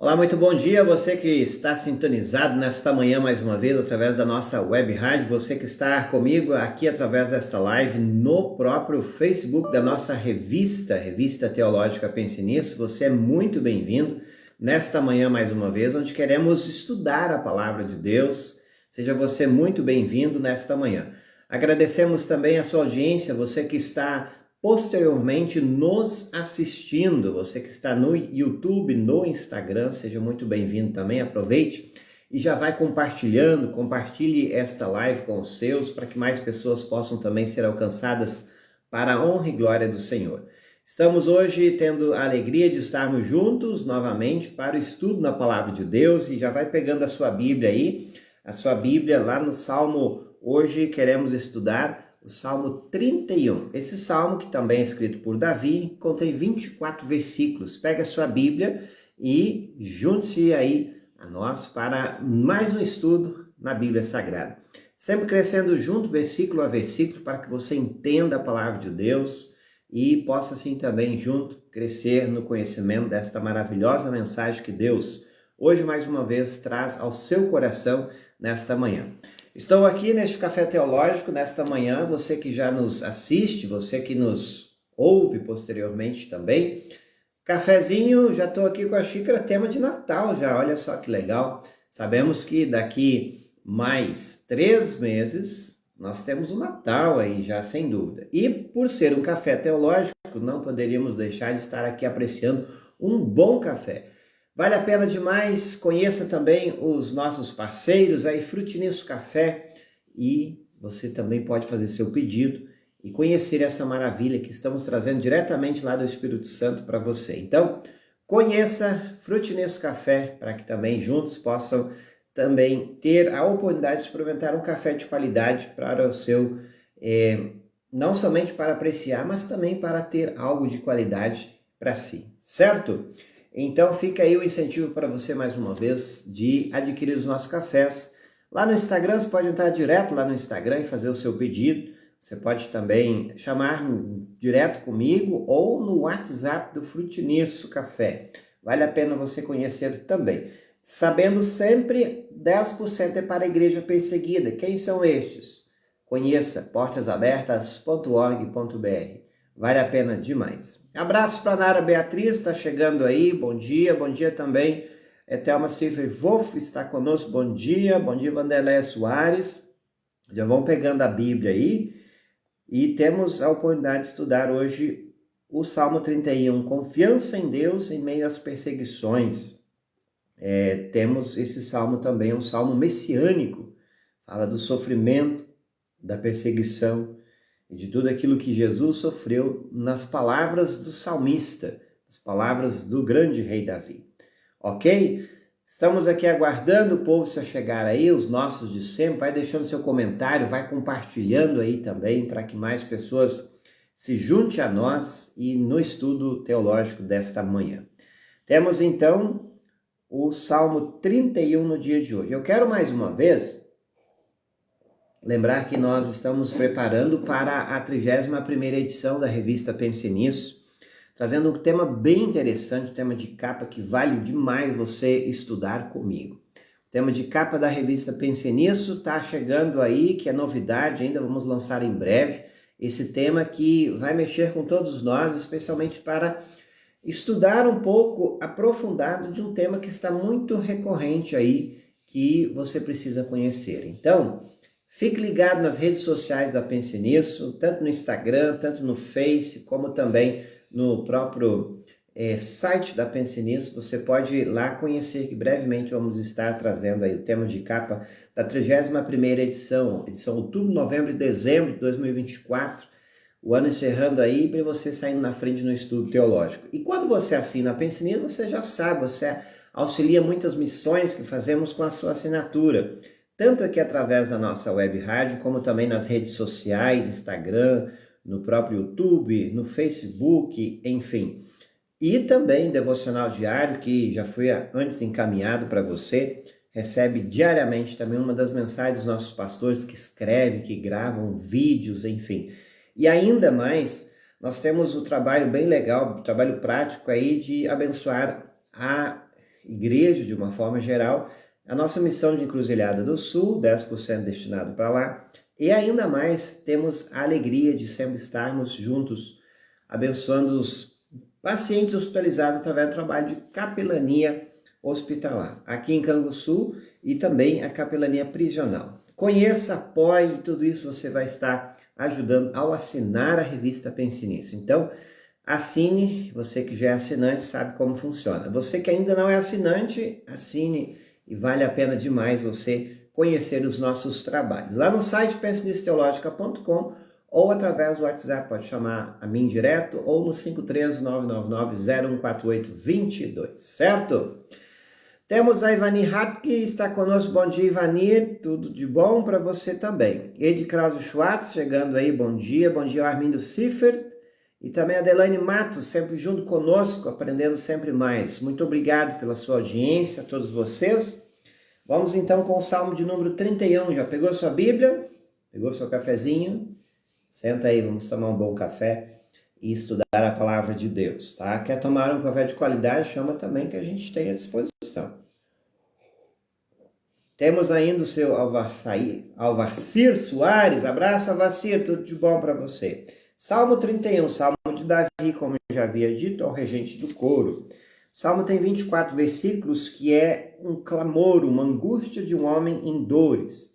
Olá, muito bom dia, você que está sintonizado nesta manhã mais uma vez através da nossa web rádio, você que está comigo aqui através desta live no próprio Facebook da nossa Revista Teológica Pense Nisso, você é muito bem-vindo nesta manhã mais uma vez, onde queremos estudar a Palavra de Deus. Seja você muito bem-vindo nesta manhã. Agradecemos também a sua audiência, você que está posteriormente nos assistindo, você que está no YouTube, no Instagram, seja muito bem-vindo também, aproveite e já vai compartilhando, compartilhe esta live com os seus, para que mais pessoas possam também ser alcançadas para a honra e glória do Senhor. Estamos hoje tendo a alegria de estarmos juntos novamente para o estudo na Palavra de Deus e já vai pegando a sua Bíblia aí, a sua Bíblia lá no Salmo, hoje queremos estudar o Salmo 31. Esse salmo, que também é escrito por Davi, contém 24 versículos. Pega a sua Bíblia e junte-se aí a nós para mais um estudo na Bíblia Sagrada. Sempre crescendo junto, versículo a versículo, para que você entenda a palavra de Deus e possa assim também junto crescer no conhecimento desta maravilhosa mensagem que Deus hoje mais uma vez traz ao seu coração nesta manhã. Estou aqui neste Café Teológico nesta manhã, você que já nos assiste, você que nos ouve posteriormente também. Cafezinho, já estou aqui com a xícara, tema de Natal já, olha só que legal. Sabemos que daqui mais 3 meses nós temos o Natal aí já, sem dúvida. E por ser um café teológico, não poderíamos deixar de estar aqui apreciando um bom café. Vale a pena demais, conheça também os nossos parceiros aí, Frutinisso Café, e você também pode fazer seu pedido e conhecer essa maravilha que estamos trazendo diretamente lá do Espírito Santo para você. Então, conheça Frutinisso Café, para que também juntos possam também ter a oportunidade de experimentar um café de qualidade para o seu, não somente para apreciar, mas também para ter algo de qualidade para si, certo? Então fica aí o incentivo para você mais uma vez de adquirir os nossos cafés. Lá no Instagram, você pode entrar direto lá no Instagram e fazer o seu pedido. Você pode também chamar direto comigo ou no WhatsApp do Frutinisso Café. Vale a pena você conhecer também. Sabendo sempre, 10% é para a igreja perseguida. Quem são estes? Conheça portasabertas.org.br. Vale a pena demais. Abraço para Nara Beatriz, está chegando aí, bom dia também. Thelma Cifre Wolf está conosco, bom dia Vanderlé Soares. Já vão pegando a Bíblia aí e temos a oportunidade de estudar hoje o Salmo 31, confiança em Deus em meio às perseguições. Temos esse salmo também, um salmo messiânico, fala do sofrimento, da perseguição, de tudo aquilo que Jesus sofreu nas palavras do salmista, as palavras do grande rei Davi. Ok? Estamos aqui aguardando o povo se chegar aí, os nossos de sempre. Vai deixando seu comentário, vai compartilhando aí também para que mais pessoas se juntem a nós e no estudo teológico desta manhã. Temos então o Salmo 31 no dia de hoje. Eu quero mais uma vez lembrar que nós estamos preparando para a 31ª edição da revista Pense Nisso, trazendo um tema bem interessante, um tema de capa que vale demais você estudar comigo. O tema de capa da revista Pense Nisso está chegando aí, que é novidade, ainda vamos lançar em breve, esse tema que vai mexer com todos nós, especialmente para estudar um pouco aprofundado de um tema que está muito recorrente aí, que você precisa conhecer. Então, fique ligado nas redes sociais da Pense Nisso, tanto no Instagram, tanto no Face, como também no próprio site da Pense Nisso. Você pode ir lá conhecer que brevemente vamos estar trazendo aí o tema de capa da 31ª edição outubro, novembro e dezembro de 2024, o ano encerrando aí para você saindo na frente no estudo teológico. E quando você assina a Pense Nisso, você já sabe, você auxilia muitas missões que fazemos com a sua assinatura, tanto aqui através da nossa web rádio, como também nas redes sociais, Instagram, no próprio YouTube, no Facebook, enfim. E também devocional diário, que já foi antes encaminhado para você, recebe diariamente também uma das mensagens dos nossos pastores que escrevem, que gravam vídeos, enfim. E ainda mais, nós temos o trabalho bem legal, o trabalho prático aí de abençoar a igreja de uma forma geral, a nossa missão de Encruzilhada do Sul, 10% destinado para lá, e ainda mais temos a alegria de sempre estarmos juntos, abençoando os pacientes hospitalizados através do trabalho de capelania hospitalar, aqui em Canguçu, e também a capelania prisional. Conheça, apoie, e tudo isso você vai estar ajudando ao assinar a revista Pensinista. Então, assine, você que já é assinante sabe como funciona. Você que ainda não é assinante, assine, e vale a pena demais você conhecer os nossos trabalhos. Lá no site pensionisteológica.com ou através do WhatsApp, pode chamar a mim direto, ou no 53999014822, certo? Temos a Ivani Rapp, que está conosco. Bom dia, Ivani, tudo de bom para você também. Ed Krause Schwartz, chegando aí, bom dia Armindo Siffert, e também a Adelaine Matos, sempre junto conosco, aprendendo sempre mais. Muito obrigado pela sua audiência, a todos vocês. Vamos então com o Salmo de número 31, já pegou sua Bíblia? Pegou seu cafezinho? Senta aí, vamos tomar um bom café e estudar a palavra de Deus, tá? Quer tomar um café de qualidade? Chama também, que a gente tem à disposição. Temos ainda o seu Alvarcir Soares. Abraço, Alvarcir, tudo de bom para você. Salmo 31, Salmo de Davi, como eu já havia dito, ao regente do coro. O Salmo tem 24 versículos, que é um clamor, uma angústia de um homem em dores.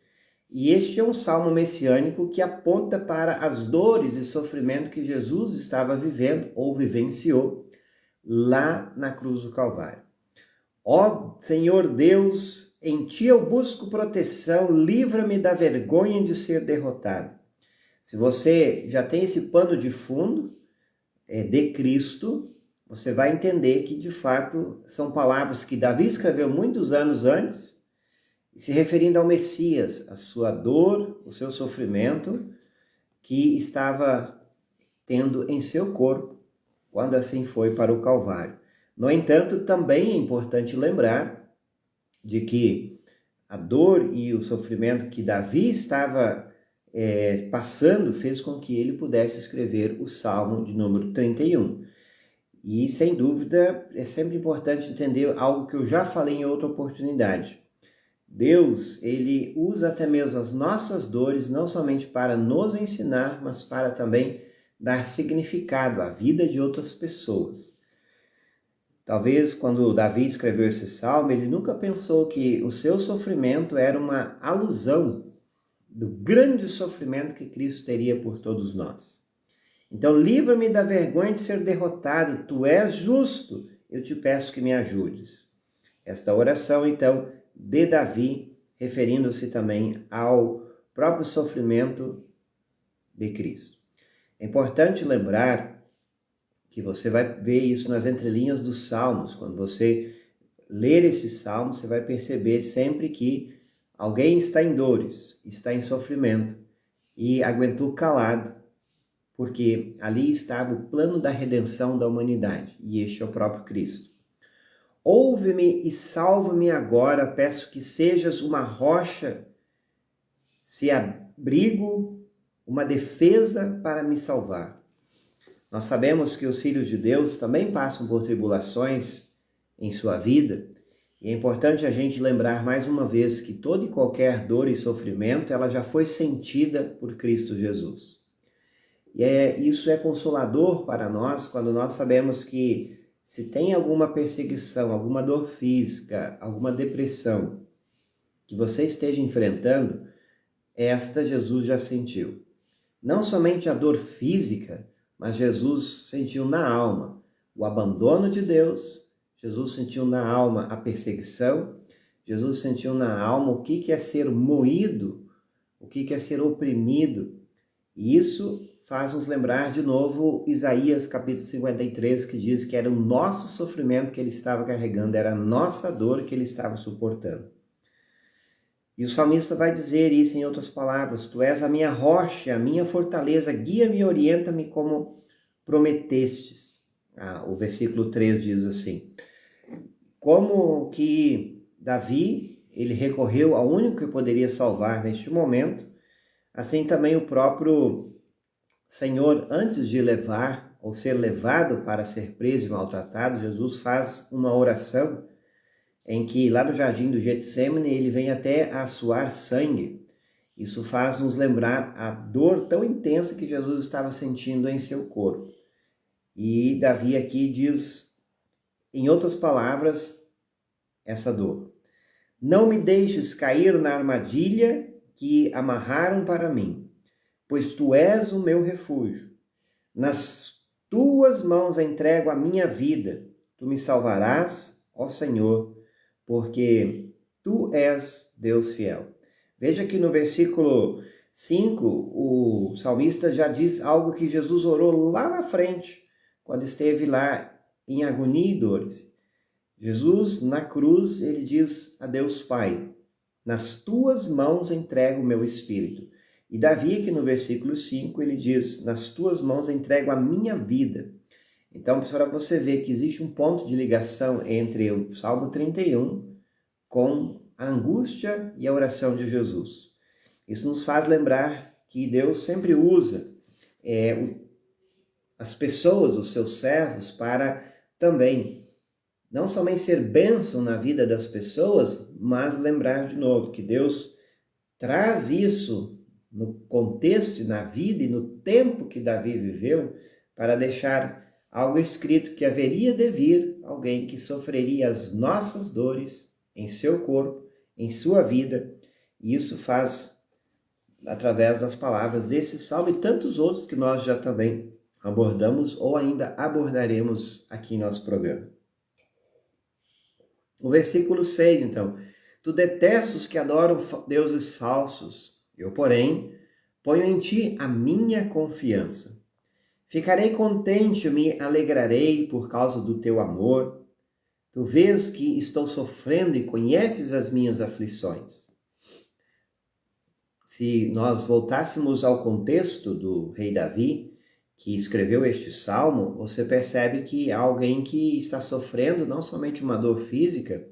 E este é um salmo messiânico que aponta para as dores e sofrimento que Jesus estava vivendo ou vivenciou lá na cruz do Calvário. Ó Senhor Deus, em Ti eu busco proteção, livra-me da vergonha de ser derrotado. Se você já tem esse pano de fundo de Cristo, você vai entender que de fato são palavras que Davi escreveu muitos anos antes, se referindo ao Messias, a sua dor, o seu sofrimento, que estava tendo em seu corpo, quando assim foi para o Calvário. No entanto, também é importante lembrar de que a dor e o sofrimento que Davi estava passando fez com que ele pudesse escrever o Salmo de número 31. E, sem dúvida, é sempre importante entender algo que eu já falei em outra oportunidade. Deus, ele usa até mesmo as nossas dores não somente para nos ensinar, mas para também dar significado à vida de outras pessoas. Talvez quando Davi escreveu esse salmo, ele nunca pensou que o seu sofrimento era uma alusão do grande sofrimento que Cristo teria por todos nós. Então, livra-me da vergonha de ser derrotado, tu és justo, eu te peço que me ajudes. Esta oração, então, de Davi, referindo-se também ao próprio sofrimento de Cristo. É importante lembrar que você vai ver isso nas entrelinhas dos Salmos. Quando você ler esses Salmos, você vai perceber sempre que alguém está em dores, está em sofrimento e aguentou calado, porque ali estava o plano da redenção da humanidade, e este é o próprio Cristo. Ouve-me e salva-me agora, peço que sejas uma rocha, se abrigo, uma defesa para me salvar. Nós sabemos que os filhos de Deus também passam por tribulações em sua vida, e é importante a gente lembrar mais uma vez que toda e qualquer dor e sofrimento, ela já foi sentida por Cristo Jesus. E isso é consolador para nós quando nós sabemos que se tem alguma perseguição, alguma dor física, alguma depressão que você esteja enfrentando, esta Jesus já sentiu. Não somente a dor física, mas Jesus sentiu na alma o abandono de Deus, Jesus sentiu na alma a perseguição, Jesus sentiu na alma o que é ser moído, o que é ser oprimido. E isso faz nos lembrar de novo Isaías capítulo 53, que diz que era o nosso sofrimento que ele estava carregando, era a nossa dor que ele estava suportando. E o salmista vai dizer isso em outras palavras: tu és a minha rocha, a minha fortaleza, guia-me e orienta-me como prometestes. O versículo 3 diz assim: como que Davi, ele recorreu ao único que poderia salvar neste momento, assim também o próprio Senhor, antes de levar ou ser levado para ser preso e maltratado, Jesus faz uma oração em que lá no jardim do Getsemane ele vem até a suar sangue. Isso faz nos lembrar a dor tão intensa que Jesus estava sentindo em seu corpo. E Davi aqui diz, em outras palavras, essa dor. Não me deixes cair na armadilha que amarraram para mim, pois tu és o meu refúgio. Nas tuas mãos entrego a minha vida. Tu me salvarás, ó Senhor, porque tu és Deus fiel. Veja que no versículo 5, o salmista já diz algo que Jesus orou lá na frente, quando esteve lá em agonia e dores. Jesus, na cruz, ele diz a Deus Pai, nas tuas mãos entrego o meu espírito. E Davi, aqui no versículo 5, ele diz, nas tuas mãos entrego a minha vida. Então, para você ver que existe um ponto de ligação entre o Salmo 31 com a angústia e a oração de Jesus. Isso nos faz lembrar que Deus sempre usa as pessoas, os seus servos, para também não somente ser bênção na vida das pessoas, mas lembrar de novo que Deus traz isso no contexto, na vida e no tempo que Davi viveu, para deixar algo escrito que haveria de vir alguém que sofreria as nossas dores em seu corpo, em sua vida, e isso faz através das palavras desse salmo e tantos outros que nós já também abordamos ou ainda abordaremos aqui em nosso programa. O versículo 6, então. Tu detestas os que adoram deuses falsos. Eu, porém, ponho em ti a minha confiança. Ficarei contente e me alegrarei por causa do teu amor. Tu vês que estou sofrendo e conheces as minhas aflições. Se nós voltássemos ao contexto do rei Davi, que escreveu este salmo, você percebe que há alguém que está sofrendo não somente uma dor física,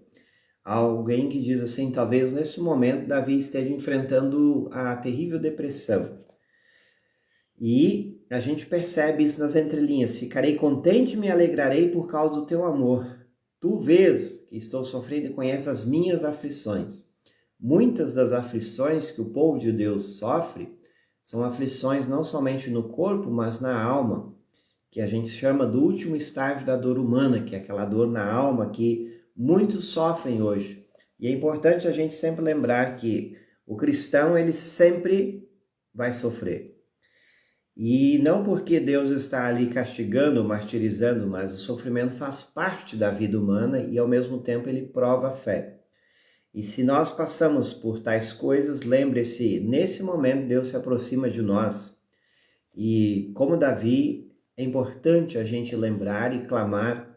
há alguém que diz assim, talvez nesse momento Davi esteja enfrentando a terrível depressão. E a gente percebe isso nas entrelinhas, ficarei contente e me alegrarei por causa do teu amor. Tu vês que estou sofrendo e conheces as minhas aflições. Muitas das aflições que o povo de Deus sofre são aflições não somente no corpo, mas na alma, que a gente chama do último estágio da dor humana, que é aquela dor na alma que muitos sofrem hoje. E é importante a gente sempre lembrar que o cristão, ele sempre vai sofrer. E não porque Deus está ali castigando ou martirizando, mas o sofrimento faz parte da vida humana e ao mesmo tempo ele prova a fé. E se nós passamos por tais coisas, lembre-se, nesse momento Deus se aproxima de nós. E como Davi, é importante a gente lembrar e clamar,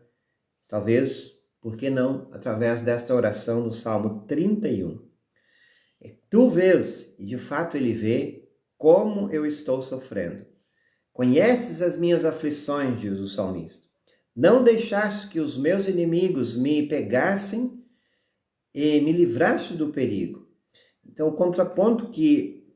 talvez, por que não, através desta oração do Salmo 31. Tu vês, e de fato ele vê, como eu estou sofrendo. Conheces as minhas aflições, diz o salmista. Não deixaste que os meus inimigos me pegassem e me livraste do perigo. Então, o contraponto que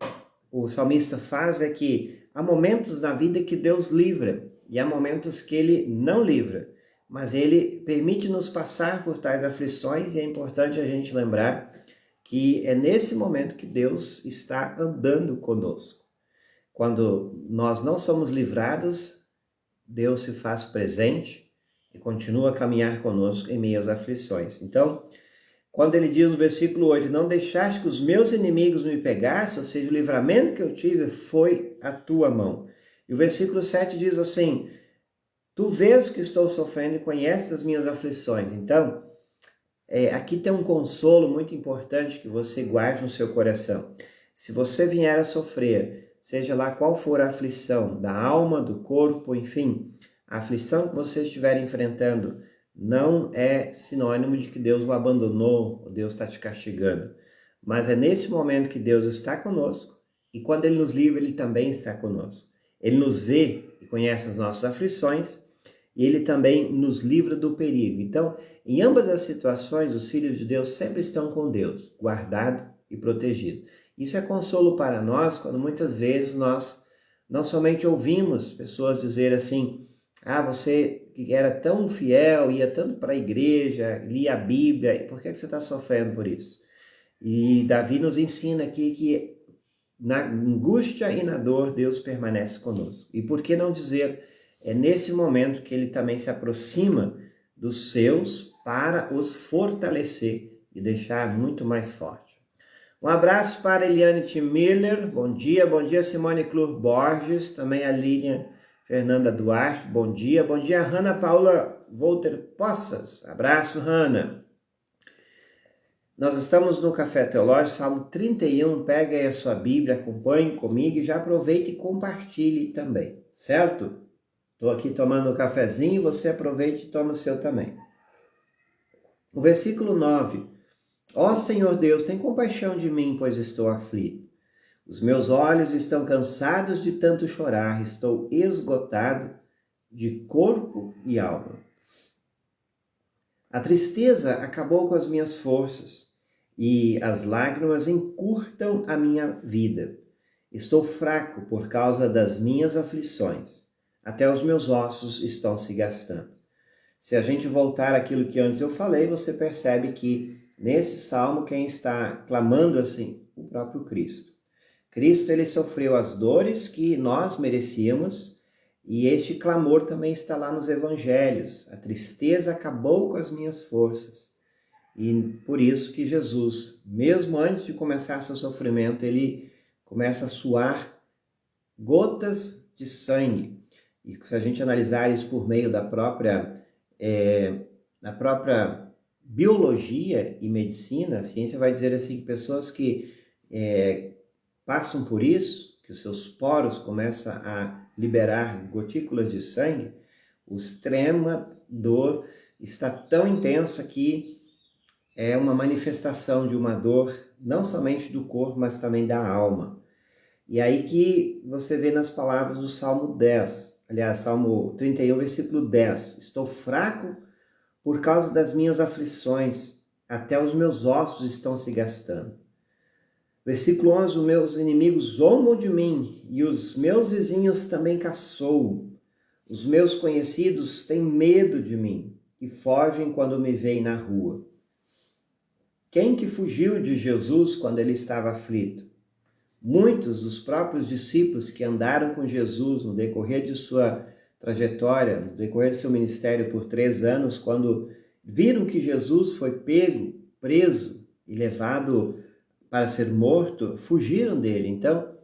o salmista faz é que há momentos na vida que Deus livra e há momentos que ele não livra, mas ele permite-nos passar por tais aflições e é importante a gente lembrar que é nesse momento que Deus está andando conosco. Quando nós não somos livrados, Deus se faz presente e continua a caminhar conosco em meio às aflições. Então, quando ele diz no versículo 8, não deixaste que os meus inimigos me pegassem, ou seja, o livramento que eu tive foi a tua mão. E o versículo 7 diz assim, tu vês que estou sofrendo e conheces as minhas aflições. Então, aqui tem um consolo muito importante que você guarde no seu coração. Se você vier a sofrer, seja lá qual for a aflição, da alma, do corpo, enfim, a aflição que você estiver enfrentando, não é sinônimo de que Deus o abandonou, ou Deus está te castigando. Mas é nesse momento que Deus está conosco e quando Ele nos livra, Ele também está conosco. Ele nos vê e conhece as nossas aflições e Ele também nos livra do perigo. Então, em ambas as situações, os filhos de Deus sempre estão com Deus, guardado e protegido. Isso é consolo para nós quando muitas vezes nós não somente ouvimos pessoas dizer assim, Ah, você que era tão fiel, ia tanto para a igreja, lia a Bíblia, por que você está sofrendo por isso? E Davi nos ensina aqui que na angústia e na dor Deus permanece conosco. E por que não dizer, é nesse momento que ele também se aproxima dos seus para os fortalecer e deixar muito mais forte. Um abraço para Eliane T. Miller, bom dia Simone Clur Borges, também a Lilian Fernanda Duarte, bom dia Hanna Paula Volter Poças, abraço Hanna. Nós estamos no Café Teológico, Salmo 31, pega aí a sua Bíblia, acompanhe comigo e já aproveite e compartilhe também, certo? Estou aqui tomando um cafezinho, você aproveite e toma o seu também. O versículo 9, ó Senhor Deus, tem compaixão de mim, pois estou aflito. Os meus olhos estão cansados de tanto chorar, estou esgotado de corpo e alma. A tristeza acabou com as minhas forças e as lágrimas encurtam a minha vida. Estou fraco por causa das minhas aflições. Até os meus ossos estão se gastando. Se a gente voltar àquilo que antes eu falei, você percebe que nesse salmo quem está clamando assim? O próprio Cristo. Cristo, ele sofreu as dores que nós merecíamos e este clamor também está lá nos evangelhos. A tristeza acabou com as minhas forças. E por isso que Jesus, mesmo antes de começar seu sofrimento, ele começa a suar gotas de sangue. E se a gente analisar isso por meio da própria biologia e medicina, a ciência vai dizer assim que pessoas que passam por isso, que os seus poros começam a liberar gotículas de sangue, o extrema dor está tão intensa que é uma manifestação de uma dor, não somente do corpo, mas também da alma. E aí que você vê nas palavras do Salmo 10, aliás, Salmo 31, versículo 10, estou fraco por causa das minhas aflições, até os meus ossos estão se gastando. Versículo 11, os meus inimigos zombam de mim e os meus vizinhos também caçoam. Os meus conhecidos têm medo de mim e fogem quando me veem na rua. Quem que fugiu de Jesus quando ele estava aflito? Muitos dos próprios discípulos que andaram com Jesus no decorrer de sua trajetória, no decorrer de seu ministério por 3 anos, quando viram que Jesus foi pego, preso e levado para ser morto, fugiram dele. Então,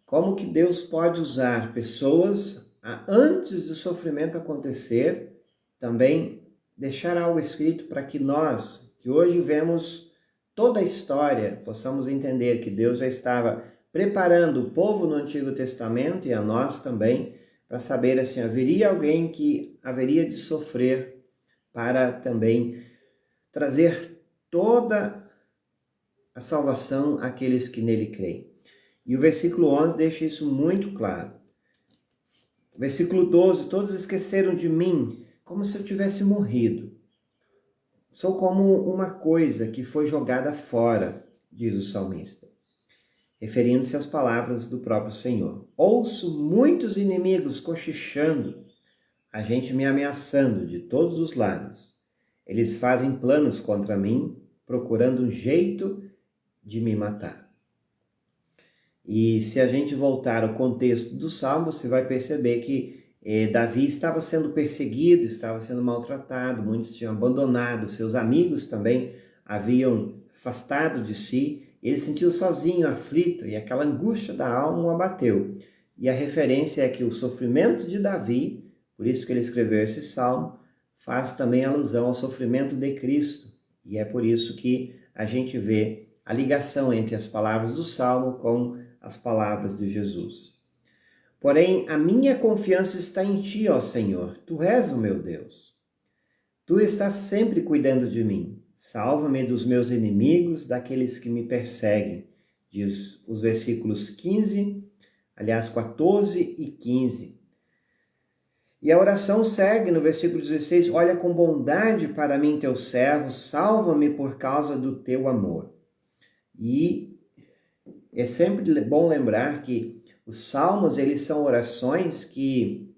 como que Deus pode usar pessoas antes do sofrimento acontecer, também deixar algo escrito para que nós, que hoje vemos toda a história, possamos entender que Deus já estava preparando o povo no Antigo Testamento e a nós também, para saber assim, haveria alguém que haveria de sofrer para também trazer toda a salvação àqueles que nele creem. E o versículo 11 deixa isso muito claro. Versículo 12, todos esqueceram de mim, como se eu tivesse morrido. Sou como uma coisa que foi jogada fora, diz o salmista, referindo-se às palavras do próprio Senhor. Ouço muitos inimigos cochichando, a gente me ameaçando de todos os lados. Eles fazem planos contra mim, procurando um jeito de me matar. E se a gente voltar ao contexto do Salmo, você vai perceber que Davi estava sendo perseguido, estava sendo maltratado, muitos tinham abandonado, seus amigos também haviam afastado de si, ele se sentiu sozinho, aflito, e aquela angústia da alma o abateu. E a referência é que o sofrimento de Davi, por isso que ele escreveu esse Salmo, faz também alusão ao sofrimento de Cristo, e é por isso que a gente vê a ligação entre as palavras do Salmo com as palavras de Jesus. Porém, a minha confiança está em ti, ó Senhor. Tu és o meu Deus. Tu estás sempre cuidando de mim. Salva-me dos meus inimigos, daqueles que me perseguem. Diz os versículos 14 e 15. E a oração segue no versículo 16. Olha com bondade para mim, teu servo. Salva-me por causa do teu amor. E é sempre bom lembrar que os salmos, eles são orações que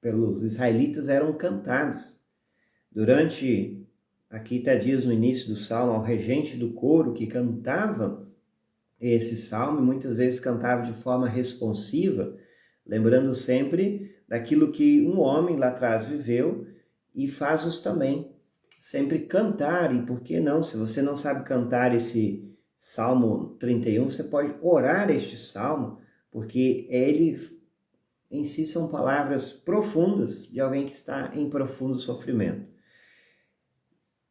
pelos israelitas eram cantados. Durante, aqui está diz no início do salmo, ao regente do coro que cantava esse salmo, muitas vezes cantava de forma responsiva, lembrando sempre daquilo que um homem lá atrás viveu e faz-nos também sempre cantar. E por que não? Se você não sabe cantar esse Salmo 31, você pode orar este salmo, porque ele em si são palavras profundas de alguém que está em profundo sofrimento.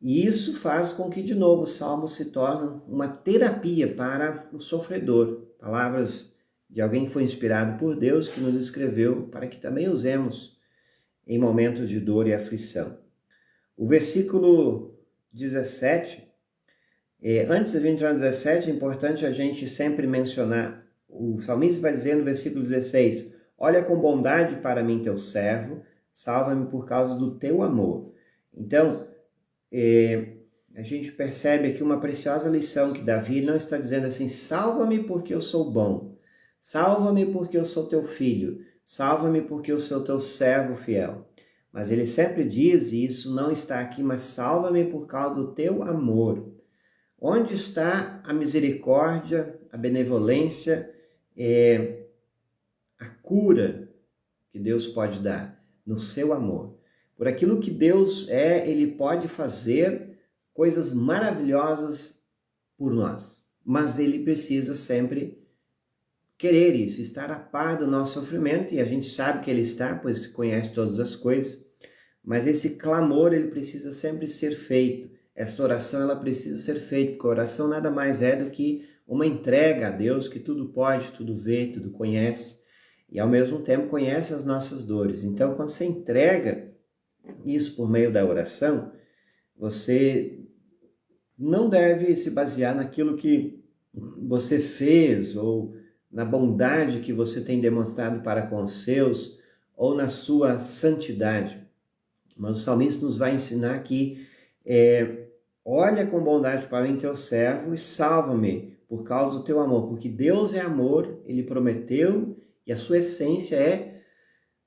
E isso faz com que, de novo, o salmo se torne uma terapia para o sofredor. Palavras de alguém que foi inspirado por Deus, que nos escreveu para que também usemos em momentos de dor e aflição. O versículo 17, antes de a gente entrar no 17, é importante a gente sempre mencionar, o salmista vai dizer no versículo 16, olha com bondade para mim teu servo, salva-me por causa do teu amor. Então, a gente percebe aqui uma preciosa lição que Davi não está dizendo assim, salva-me porque eu sou bom, salva-me porque eu sou teu filho, salva-me porque eu sou teu servo fiel. Mas ele sempre diz, e isso não está aqui, mas salva-me por causa do teu amor. Onde está a misericórdia, a benevolência, a cura que Deus pode dar? No seu amor. Por aquilo que Deus é, Ele pode fazer coisas maravilhosas por nós. Mas Ele precisa sempre querer isso, estar a par do nosso sofrimento, e a gente sabe que Ele está, pois conhece todas as coisas, mas esse clamor, ele precisa sempre ser feito, essa oração, ela precisa ser feita, porque a oração nada mais é do que uma entrega a Deus, que tudo pode, tudo vê, tudo conhece, e ao mesmo tempo conhece as nossas dores. Então, quando você entrega isso por meio da oração, você não deve se basear naquilo que você fez, ou na bondade que você tem demonstrado para com os seus, ou na sua santidade. Mas o salmista nos vai ensinar que olha com bondade para o teu servo e salva-me por causa do teu amor, porque Deus é amor, Ele prometeu, e a sua essência é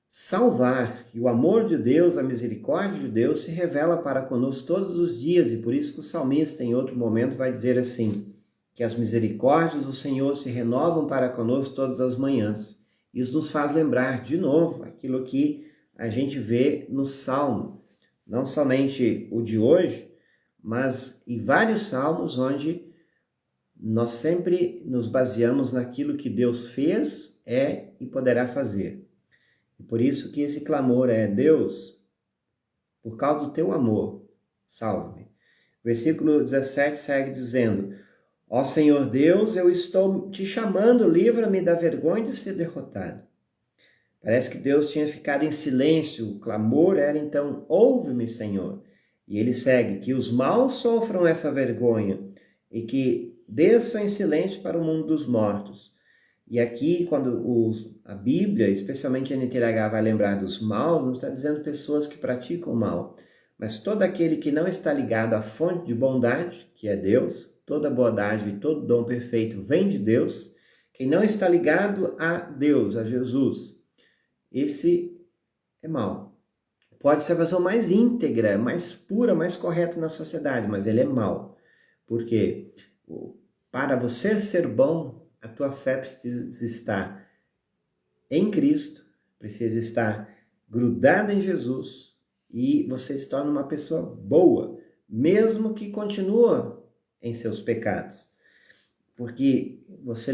salvar. E o amor de Deus, a misericórdia de Deus se revela para conosco todos os dias, e por isso que o salmista em outro momento vai dizer assim, que as misericórdias do Senhor se renovam para conosco todas as manhãs. Isso nos faz lembrar de novo aquilo que a gente vê no Salmo, não somente o de hoje, mas em vários salmos onde nós sempre nos baseamos naquilo que Deus fez, e poderá fazer. E por isso que esse clamor é: Deus, por causa do teu amor, salve-me. Versículo 17 segue dizendo, ó Senhor Deus, eu estou te chamando, livra-me da vergonha de ser derrotado. Parece que Deus tinha ficado em silêncio, o clamor era então, ouve-me, Senhor. E ele segue, que os maus sofram essa vergonha e que desçam em silêncio para o mundo dos mortos. E aqui, quando a Bíblia, especialmente a NTLH, vai lembrar dos maus, não está dizendo pessoas que praticam mal, mas todo aquele que não está ligado à fonte de bondade, que é Deus, toda bondade e todo dom perfeito vem de Deus. Quem não está ligado a Deus, a Jesus, esse é mau. Pode ser a pessoa mais íntegra, mais pura, mais correta na sociedade, mas ele é mau. Por quê? Para você ser bom, a tua fé precisa estar em Cristo, precisa estar grudada em Jesus, e você se torna uma pessoa boa, mesmo que continua em seus pecados, porque você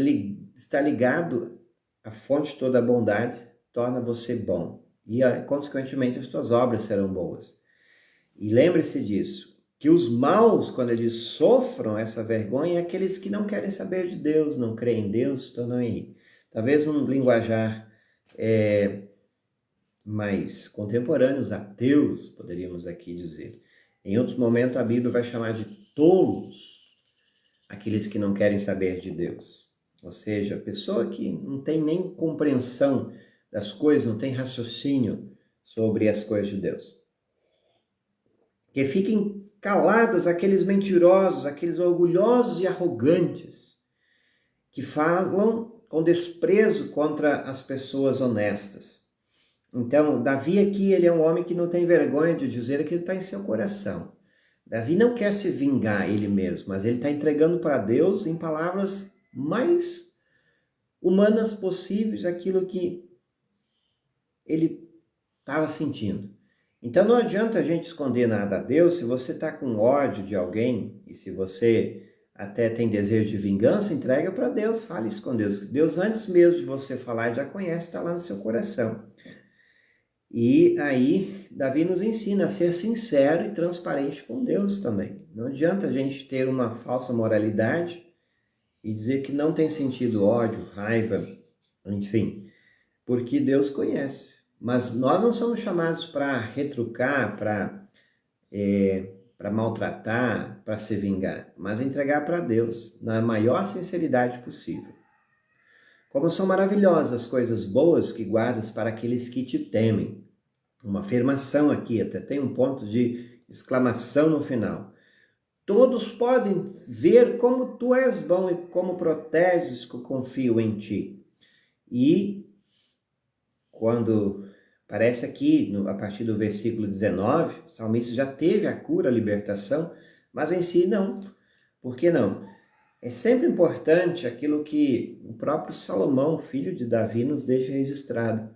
está ligado à fonte de toda a bondade, torna você bom, e consequentemente as tuas obras serão boas. E lembre-se disso, que os maus, quando eles sofram essa vergonha, é aqueles que não querem saber de Deus, não creem em Deus, estão aí. Talvez um linguajar mais contemporâneo, os ateus, poderíamos aqui dizer. Em outros momentos a Bíblia vai chamar de tolos aqueles que não querem saber de Deus. Ou seja, a pessoa que não tem nem compreensão das coisas, não tem raciocínio sobre as coisas de Deus. Que fiquem calados aqueles mentirosos, aqueles orgulhosos e arrogantes, que falam com desprezo contra as pessoas honestas. Então, Davi aqui, ele é um homem que não tem vergonha de dizer aquilo que está em seu coração. Davi não quer se vingar ele mesmo, mas ele está entregando para Deus em palavras mais humanas possíveis aquilo que ele estava sentindo. Então não adianta a gente esconder nada a Deus. Se você está com ódio de alguém e se você até tem desejo de vingança, entrega para Deus, fale isso com Deus. Deus, antes mesmo de você falar, já conhece, está lá no seu coração. E aí, Davi nos ensina a ser sincero e transparente com Deus também. Não adianta a gente ter uma falsa moralidade e dizer que não tem sentido ódio, raiva, enfim, porque Deus conhece. Mas nós não somos chamados para retrucar, para maltratar, para se vingar, mas entregar para Deus na maior sinceridade possível. Como são maravilhosas as coisas boas que guardas para aqueles que te temem. Uma afirmação aqui, até tem um ponto de exclamação no final. Todos podem ver como tu és bom e como proteges que eu confio em ti. E quando parece aqui, a partir do versículo 19, o salmista já teve a cura, a libertação, mas em si não. Por que não? É sempre importante aquilo que o próprio Salomão, filho de Davi, nos deixa registrado.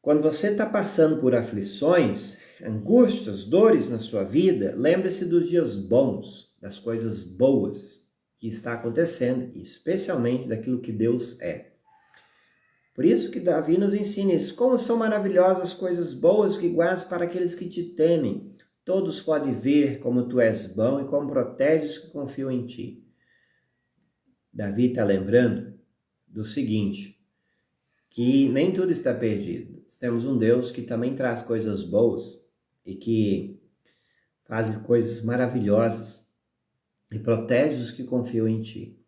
Quando você está passando por aflições, angústias, dores na sua vida, lembre-se dos dias bons, das coisas boas que está acontecendo, especialmente daquilo que Deus é. Por isso que Davi nos ensina isso. Como são maravilhosas as coisas boas que guardas para aqueles que te temem. Todos podem ver como tu és bom e como proteges que confiam em ti. Davi está lembrando do seguinte, que nem tudo está perdido. Temos um Deus que também traz coisas boas e que faz coisas maravilhosas e protege os que confiam em ti.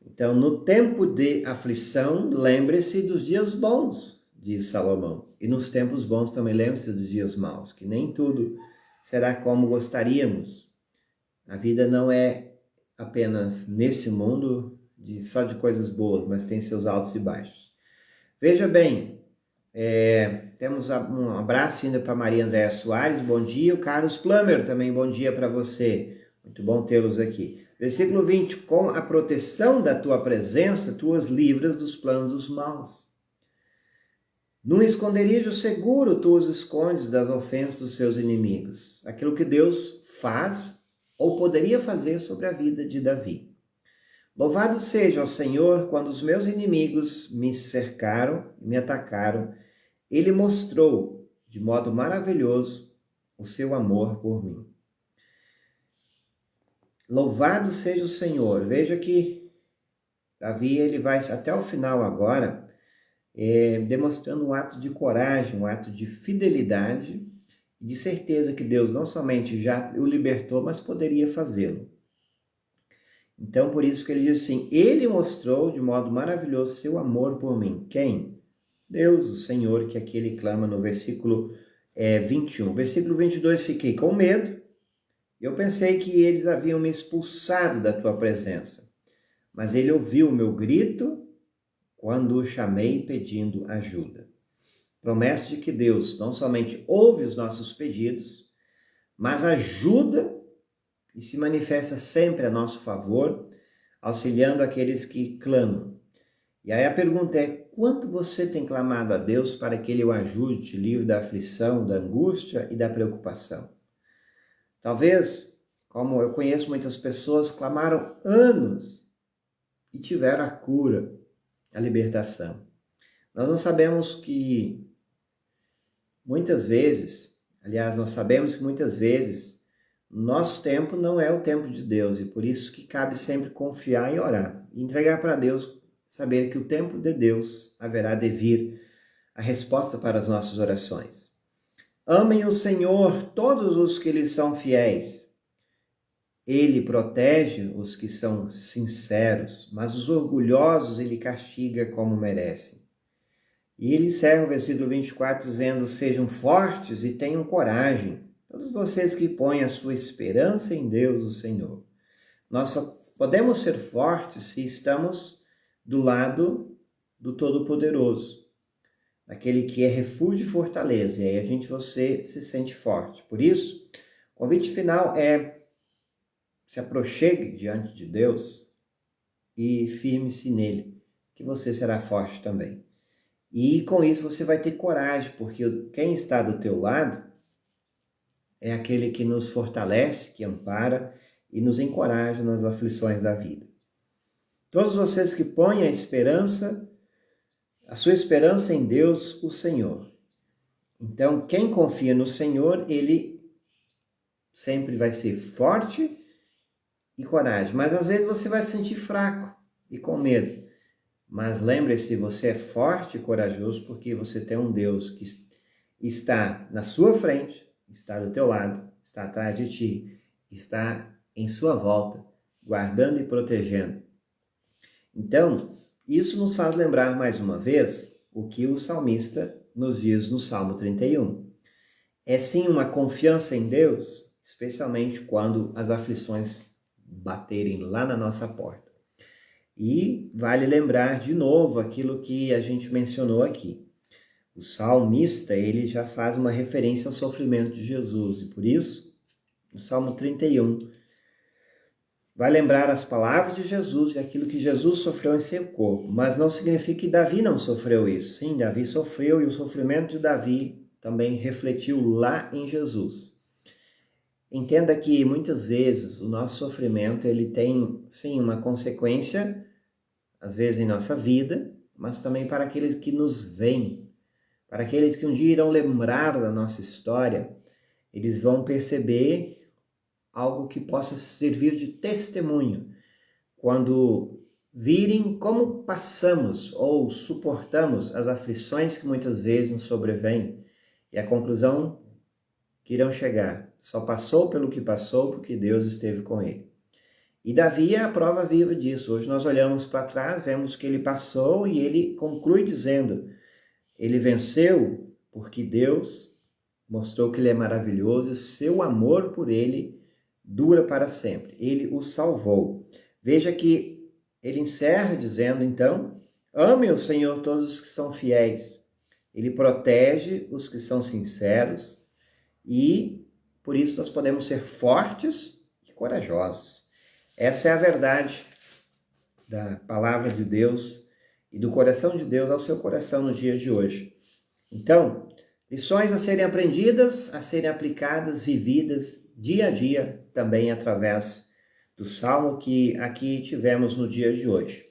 Então, no tempo de aflição, lembre-se dos dias bons, diz Salomão. E nos tempos bons também lembre-se dos dias maus, que nem tudo será como gostaríamos. A vida não é apenas nesse mundo só de coisas boas, mas tem seus altos e baixos. Veja bem, temos um abraço ainda para Maria Andréa Soares, bom dia. O Carlos Plummer também, bom dia para você. Muito bom tê-los aqui. Versículo 20, com a proteção da tua presença, tu os livras dos planos dos maus. Num esconderijo seguro, tu os escondes das ofensas dos seus inimigos. Aquilo que Deus faz ou poderia fazer sobre a vida de Davi. Louvado seja o Senhor, quando os meus inimigos me cercaram, me atacaram, Ele mostrou de modo maravilhoso o seu amor por mim. Louvado seja o Senhor. Veja que Davi ele vai até o final agora, demonstrando um ato de coragem, um ato de fidelidade e de certeza que Deus não somente já o libertou, mas poderia fazê-lo. Então, por isso que ele diz assim, Ele mostrou de modo maravilhoso seu amor por mim. Quem? Deus, o Senhor, que aqui ele clama no versículo 21. Versículo 22, fiquei com medo. Eu pensei que eles haviam me expulsado da tua presença, mas ele ouviu o meu grito quando o chamei pedindo ajuda. Promessa de que Deus não somente ouve os nossos pedidos, mas ajuda e se manifesta sempre a nosso favor, auxiliando aqueles que clamam. E aí a pergunta é, quanto você tem clamado a Deus para que Ele o ajude, te livre da aflição, da angústia e da preocupação? Talvez, como eu conheço muitas pessoas, clamaram anos e tiveram a cura, a libertação. Nós não sabemos que muitas vezes, aliás, nós sabemos que muitas vezes nosso tempo não é o tempo de Deus e por isso que cabe sempre confiar e orar. E entregar para Deus, saber que o tempo de Deus haverá de vir a resposta para as nossas orações. Amem o Senhor todos os que lhe são fiéis. Ele protege os que são sinceros, mas os orgulhosos ele castiga como merecem. E ele encerra o versículo 24 dizendo, sejam fortes e tenham coragem, todos vocês que põem a sua esperança em Deus, o Senhor. Nós só podemos ser fortes se estamos do lado do Todo-Poderoso. daquele que é refúgio e fortaleza. E aí você se sente forte. Por isso, o convite final é: se aproxime diante de Deus e firme-se nele, que você será forte também. E com isso você vai ter coragem, porque quem está do teu lado é aquele que nos fortalece, que ampara e nos encoraja nas aflições da vida. Todos vocês que põem a sua esperança em Deus, o Senhor. Então, quem confia no Senhor, ele sempre vai ser forte e coragem. Mas às vezes você vai se sentir fraco e com medo. Mas lembre-se, você é forte e corajoso porque você tem um Deus que está na sua frente, está do teu lado, está atrás de ti, está em sua volta, guardando e protegendo. Então, isso nos faz lembrar mais uma vez o que o salmista nos diz no Salmo 31. É sim uma confiança em Deus, especialmente quando as aflições baterem lá na nossa porta. E vale lembrar de novo aquilo que a gente mencionou aqui. O salmista, ele já faz uma referência ao sofrimento de Jesus, e por isso, no Salmo 31, vai lembrar as palavras de Jesus e aquilo que Jesus sofreu em seu corpo, mas não significa que Davi não sofreu isso. Sim, Davi sofreu, e o sofrimento de Davi também refletiu lá em Jesus. Entenda que muitas vezes o nosso sofrimento, ele tem, sim, uma consequência, às vezes em nossa vida, mas também para aqueles que nos veem, para aqueles que um dia irão lembrar da nossa história, eles vão perceber algo que possa servir de testemunho. Quando virem como passamos ou suportamos as aflições que muitas vezes nos sobrevêm, e a conclusão que irão chegar: só passou pelo que passou porque Deus esteve com ele. E Davi é a prova viva disso. Hoje nós olhamos para trás, vemos que ele passou e ele conclui dizendo: ele venceu porque Deus mostrou que ele é maravilhoso e seu amor por ele dura para sempre. Ele o salvou. Veja que ele encerra dizendo, então: ame o Senhor todos os que são fiéis. Ele protege os que são sinceros e por isso nós podemos ser fortes e corajosos. Essa é a verdade da palavra de Deus e do coração de Deus ao seu coração no dia de hoje. Então, lições a serem aprendidas, a serem aplicadas, vividas dia a dia, também através do Salmo que aqui tivemos no dia de hoje.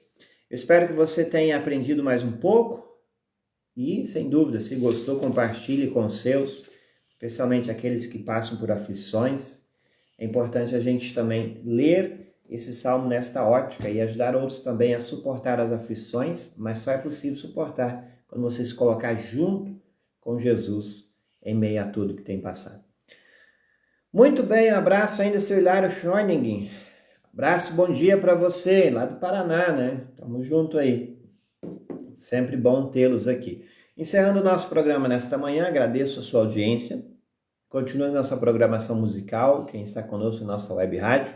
Eu espero que você tenha aprendido mais um pouco e, sem dúvida, se gostou, compartilhe com os seus, especialmente aqueles que passam por aflições. É importante a gente também ler esse salmo nesta ótica e ajudar outros também a suportar as aflições, mas só é possível suportar quando você se colocar junto com Jesus em meio a tudo que tem passado. Muito bem, um abraço ainda, seu Hilário Schoening. Abraço, bom dia para você, lá do Paraná, né? Tamo junto aí. Sempre bom tê-los aqui. Encerrando o nosso programa nesta manhã, agradeço a sua audiência. Continue nossa programação musical, quem está conosco na nossa web rádio.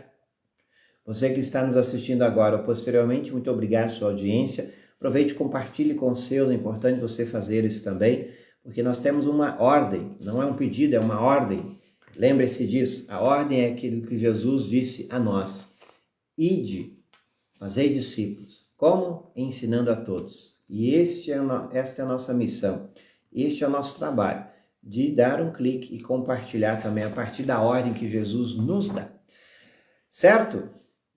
Você que está nos assistindo agora ou posteriormente, muito obrigado pela sua audiência. Aproveite e compartilhe com os seus, é importante você fazer isso também, porque nós temos uma ordem, não é um pedido, é uma ordem. Lembre-se disso, a ordem é aquilo que Jesus disse a nós: ide, fazei discípulos. Como? Ensinando a todos. E esta é a nossa missão, este é o nosso trabalho, de dar um clique e compartilhar também a partir da ordem que Jesus nos dá. Certo?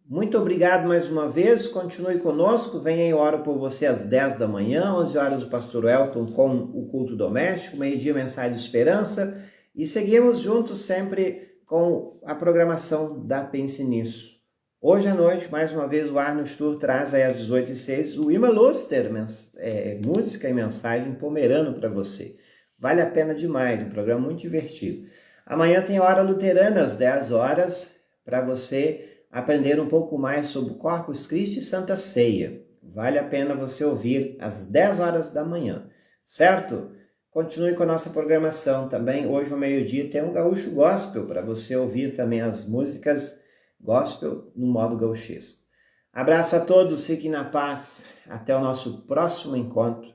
Muito obrigado mais uma vez, continue conosco, venha e oro por você às 10 da manhã, 11 horas o pastor Elton com o culto doméstico, meio-dia mensagem de esperança, e seguimos juntos sempre com a programação da Pense Nisso. Hoje à noite, mais uma vez, o Arno Stur traz aí às 18h06 o Ima Luster, música e mensagem pomerano para você. Vale a pena demais, um programa muito divertido. Amanhã tem Hora Luterana às 10 horas, para você aprender um pouco mais sobre o Corpus Christi e Santa Ceia. Vale a pena você ouvir às 10 horas da manhã, certo? Continue com a nossa programação também. Hoje ao meio-dia tem um Gaúcho Gospel para você ouvir também as músicas gospel no modo gauchesco. Abraço a todos, fiquem na paz. Até o nosso próximo encontro.